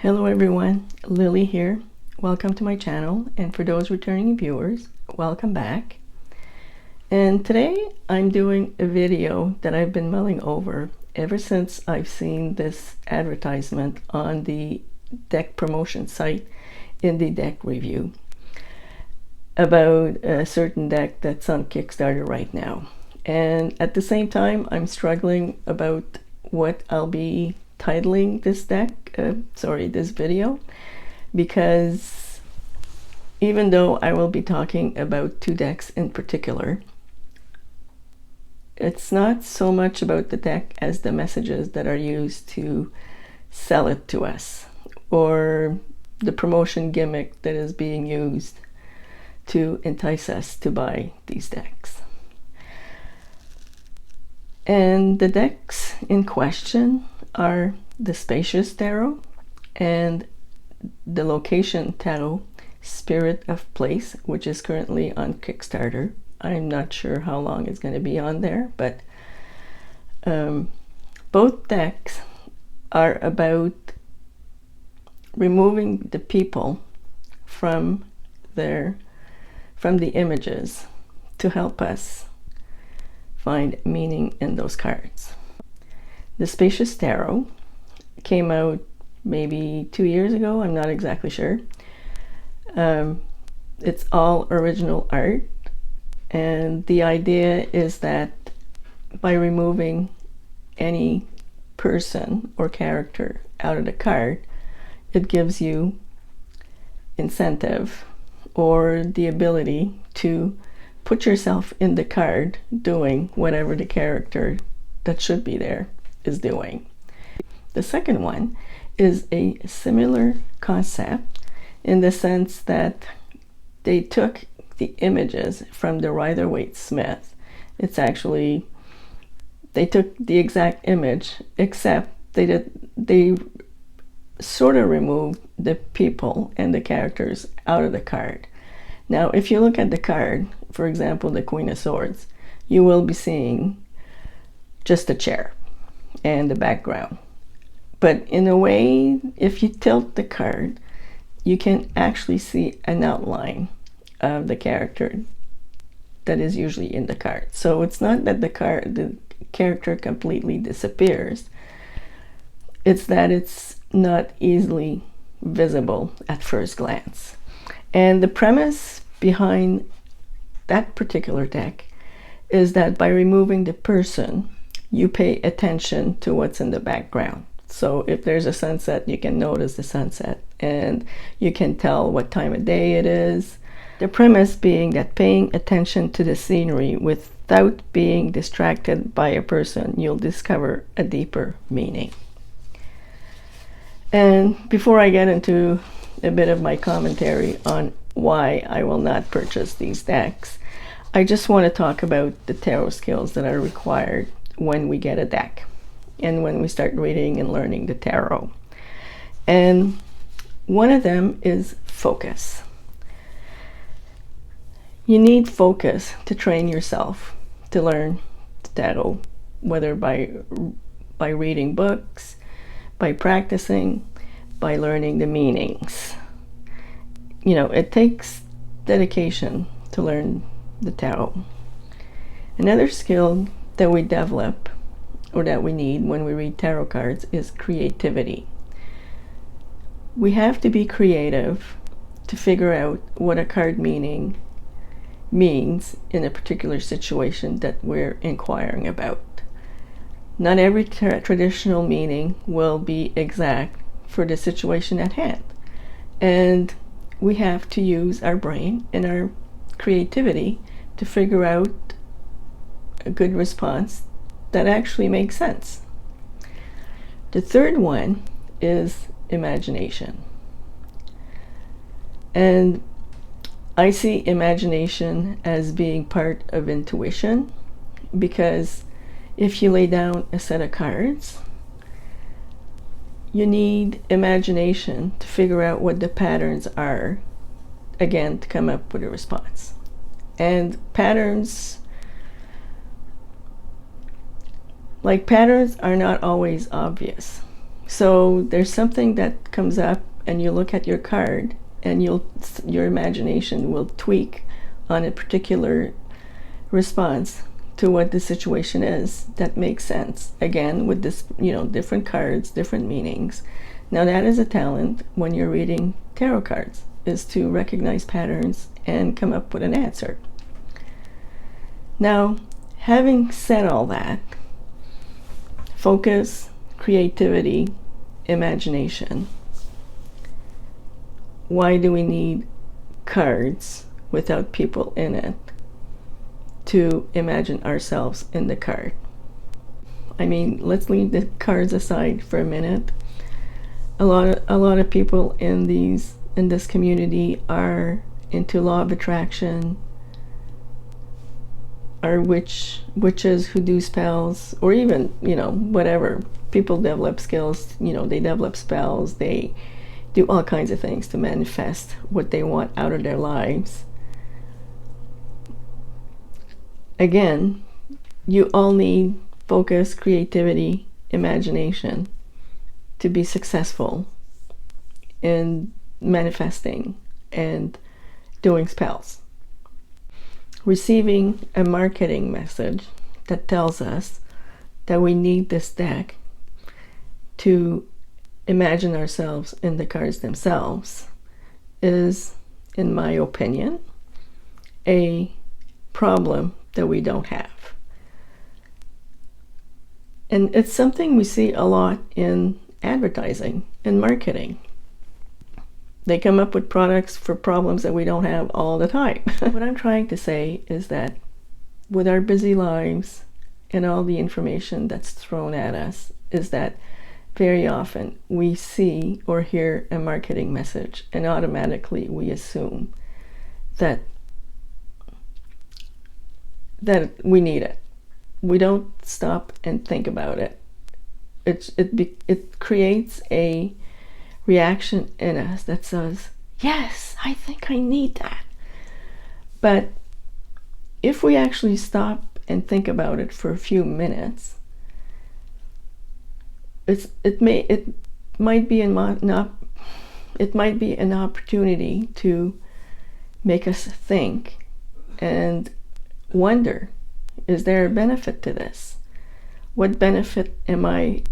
Hello everyone, Lily here. Welcome to my channel, and for those returning viewers, welcome back. And today I'm doing a video that I've been mulling over ever since I've seen this advertisement on the deck promotion site in the deck review about a certain deck that's on Kickstarter right now. And at the same time, I'm struggling about what I'll be titling this this video, because even though I will be talking about two decks in particular, it's not so much about the deck as the messages that are used to sell it to us, or the promotion gimmick that is being used to entice us to buy these decks. And the decks in question are the Spacious Tarot and the Location Tarot Spirit of Place, which is currently on Kickstarter. I'm not sure how long it's going to be on there, but both decks are about removing the people from the images to help us find meaning in those cards. The Spacious Tarot came out maybe 2 years ago, I'm not exactly sure. It's all original art, and the idea is that by removing any person or character out of the card, it gives you incentive or the ability to put yourself in the card doing whatever the character that should be there is doing. The second one is a similar concept in the sense that they took the images from the Rider-Waite-Smith. It's actually, they took the exact image, except they sort of removed the people and the characters out of the card. Now, if you look at the card, for example, the Queen of Swords, you will be seeing just a chair and the background. But in a way, if you tilt the card, you can actually see an outline of the character that is usually in the card. So it's not that the character completely disappears. It's that it's not easily visible at first glance. And the premise behind that particular deck is that by removing the person, you pay attention to what's in the background. So if there's a sunset, you can notice the sunset, and you can tell what time of day it is. The premise being that paying attention to the scenery without being distracted by a person, you'll discover a deeper meaning. And before I get into a bit of my commentary on why I will not purchase these decks, I just want to talk about the tarot skills that are required when we get a deck and when we start reading and learning the tarot. And one of them is focus. You need focus to train yourself to learn the tarot, whether by reading books, by practicing, by learning the meanings. You know, it takes dedication to learn the tarot. Another skill that we develop, or that we need when we read tarot cards, is creativity. We have to be creative to figure out what a card means in a particular situation that we're inquiring about. Not every traditional meaning will be exact for the situation at hand, and we have to use our brain and our creativity to figure out a good response that actually makes sense. The third one is imagination. And I see imagination as being part of intuition, because if you lay down a set of cards, you need imagination to figure out what the patterns are, again, to come up with a response. And patterns are not always obvious. So there's something that comes up and you look at your card and your imagination will tweak on a particular response to what the situation is that makes sense. Again, with this, different cards, different meanings. Now that is a talent when you're reading tarot cards, is to recognize patterns and come up with an answer. Now, having said all that, focus, creativity, imagination. Why do we need cards without people in it to imagine ourselves in the card? I mean, let's leave the cards aside for a minute. A lot of people in this community are into law of attraction, are witches who do spells, or even, whatever. People develop skills, they develop spells, they do all kinds of things to manifest what they want out of their lives. Again, you all need focus, creativity, imagination to be successful in manifesting and doing spells. Receiving a marketing message that tells us that we need this deck to imagine ourselves in the cards themselves is, in my opinion, a problem that we don't have. And it's something we see a lot in advertising and marketing. They come up with products for problems that we don't have all the time. What I'm trying to say is that with our busy lives and all the information that's thrown at us, is that very often we see or hear a marketing message and automatically we assume that we need it. We don't stop and think about it. It creates a reaction in us that says, yes, I think I need that. But if we actually stop and think about it for a few minutes, it might be an opportunity to make us think and wonder, is there a benefit to this? What benefit am I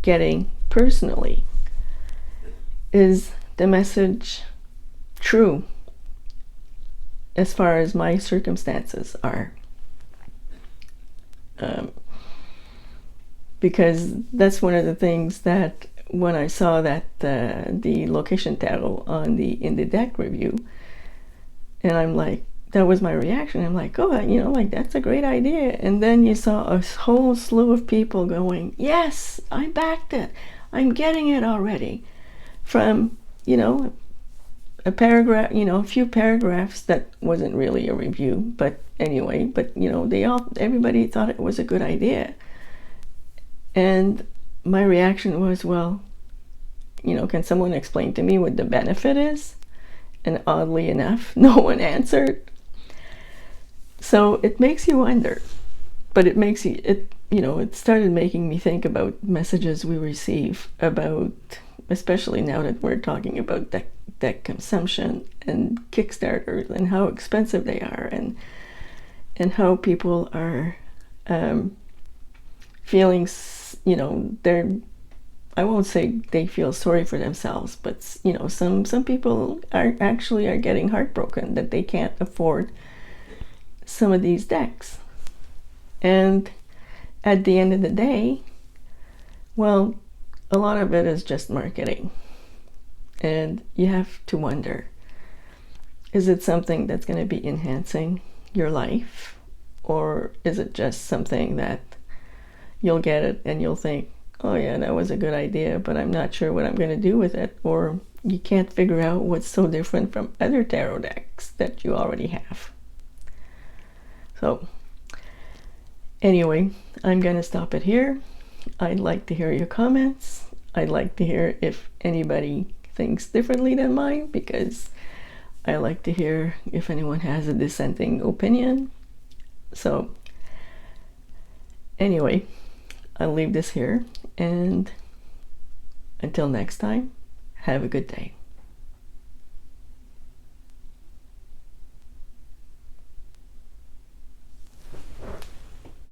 getting personally? Is the message true as far as my circumstances are? Because that's one of the things that when I saw that the location tarot in the deck review, and I'm like, that was my reaction. I'm like, oh, that's a great idea. And then you saw a whole slew of people going, yes, I backed it. I'm getting it already. From, a paragraph, a few paragraphs that wasn't really a review, but anyway, everybody thought it was a good idea. And my reaction was, well, can someone explain to me what the benefit is? And oddly enough, no one answered. So it makes you wonder, but it started making me think about messages we receive about, especially now that we're talking about deck consumption and Kickstarters and how expensive they are, and how people are feeling, I won't say they feel sorry for themselves, but some people are getting heartbroken that they can't afford some of these decks. And at the end of the day, well, a lot of it is just marketing. And you have to wonder, is it something that's going to be enhancing your life? Or is it just something that you'll get it and you'll think, oh yeah, that was a good idea, but I'm not sure what I'm going to do with it. Or you can't figure out what's so different from other tarot decks that you already have. So anyway, I'm going to stop it here. I'd like to hear your comments. I'd like to hear if anybody thinks differently than mine, because I like to hear if anyone has a dissenting opinion. So anyway, I'll leave this here, and Until next time, have a good day.